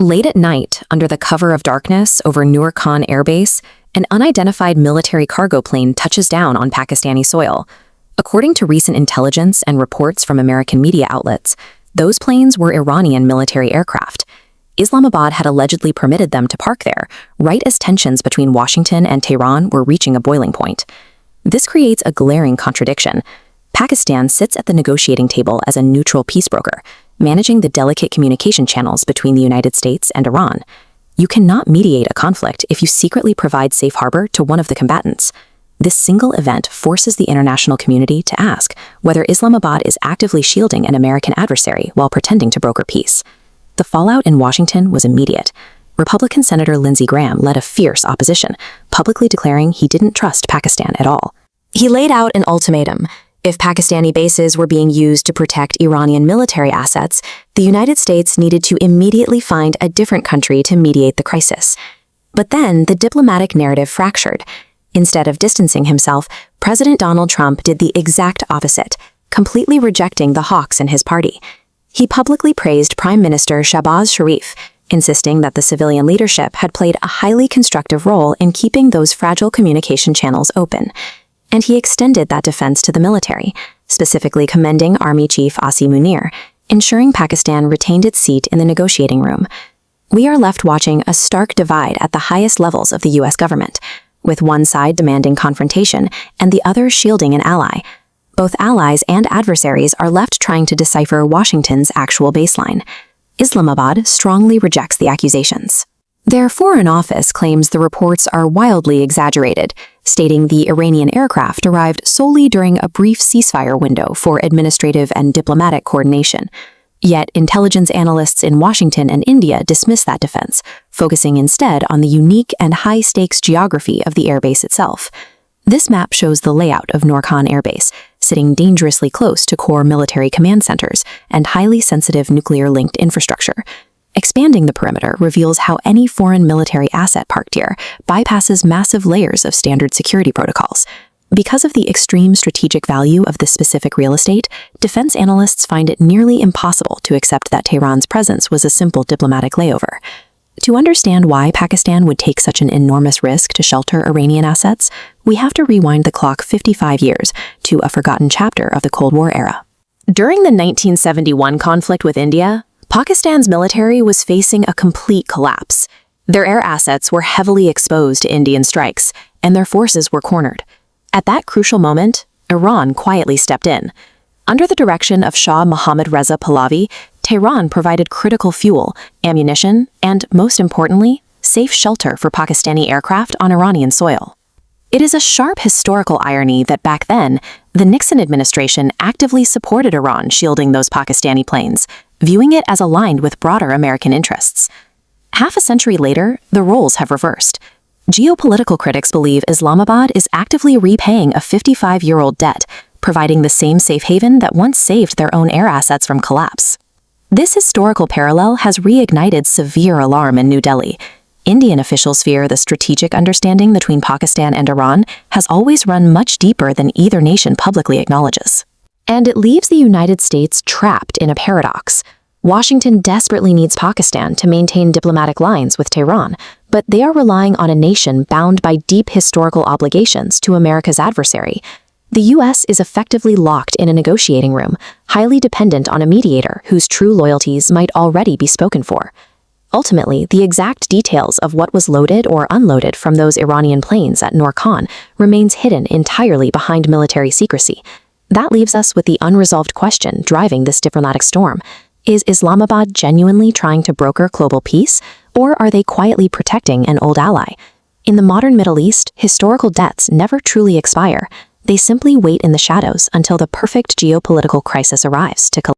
Late at night, under the cover of darkness over Nur Khan Air Base, an unidentified military cargo plane touches down on Pakistani soil. According to recent intelligence and reports from American media outlets, those planes were Iranian military aircraft. Islamabad had allegedly permitted them to park there, right as tensions between Washington and Tehran were reaching a boiling point. This creates a glaring contradiction. Pakistan sits at the negotiating table as a neutral peace broker, managing the delicate communication channels between the United States and Iran. You cannot mediate a conflict if you secretly provide safe harbor to one of the combatants. This single event forces the international community to ask whether Islamabad is actively shielding an American adversary while pretending to broker peace. The fallout in Washington was immediate. Republican Senator Lindsey Graham led a fierce opposition, publicly declaring he didn't trust Pakistan at all. He laid out an ultimatum. If Pakistani bases were being used to protect Iranian military assets, the United States needed to immediately find a different country to mediate the crisis. But then the diplomatic narrative fractured. Instead of distancing himself, President Donald Trump did the exact opposite, completely rejecting the hawks in his party. He publicly praised Prime Minister Shahbaz Sharif, insisting that the civilian leadership had played a highly constructive role in keeping those fragile communication channels open. And he extended that defense to the military, specifically commending Army Chief Asim Munir, ensuring Pakistan retained its seat in the negotiating room. We are left watching a stark divide at the highest levels of the U.S. government, with one side demanding confrontation and the other shielding an ally. Both allies and adversaries are left trying to decipher Washington's actual baseline. Islamabad strongly rejects the accusations. Their Foreign Office claims the reports are wildly exaggerated, stating the Iranian aircraft arrived solely during a brief ceasefire window for administrative and diplomatic coordination. Yet intelligence analysts in Washington and India dismiss that defense, focusing instead on the unique and high-stakes geography of the airbase itself. This map shows the layout of Nur Khan Air Base, sitting dangerously close to core military command centers and highly sensitive nuclear-linked infrastructure. Expanding the perimeter reveals how any foreign military asset parked here bypasses massive layers of standard security protocols. Because of the extreme strategic value of this specific real estate, defense analysts find it nearly impossible to accept that Tehran's presence was a simple diplomatic layover. To understand why Pakistan would take such an enormous risk to shelter Iranian assets, we have to rewind the clock 55 years to a forgotten chapter of the Cold War era. During the 1971 conflict with India, Pakistan's military was facing a complete collapse. Their air assets were heavily exposed to Indian strikes, and their forces were cornered. At that crucial moment, Iran quietly stepped in. Under the direction of Shah Mohammad Reza Pahlavi, Tehran provided critical fuel, ammunition, and, most importantly, safe shelter for Pakistani aircraft on Iranian soil. It is a sharp historical irony that back then, the Nixon administration actively supported Iran shielding those Pakistani planes, viewing it as aligned with broader American interests. Half a century later, the roles have reversed. Geopolitical critics believe Islamabad is actively repaying a 55-year-old debt, providing the same safe haven that once saved their own air assets from collapse. This historical parallel has reignited severe alarm in New Delhi. Indian officials fear the strategic understanding between Pakistan and Iran has always run much deeper than either nation publicly acknowledges. And it leaves the United States trapped in a paradox. Washington desperately needs Pakistan to maintain diplomatic lines with Tehran, but they are relying on a nation bound by deep historical obligations to America's adversary. The U.S. is effectively locked in a negotiating room, highly dependent on a mediator whose true loyalties might already be spoken for. Ultimately, the exact details of what was loaded or unloaded from those Iranian planes at Nur Khan remains hidden entirely behind military secrecy. That leaves us with the unresolved question driving this diplomatic storm. Is Islamabad genuinely trying to broker global peace, or are they quietly protecting an old ally? In the modern Middle East, historical debts never truly expire. They simply wait in the shadows until the perfect geopolitical crisis arrives to collapse.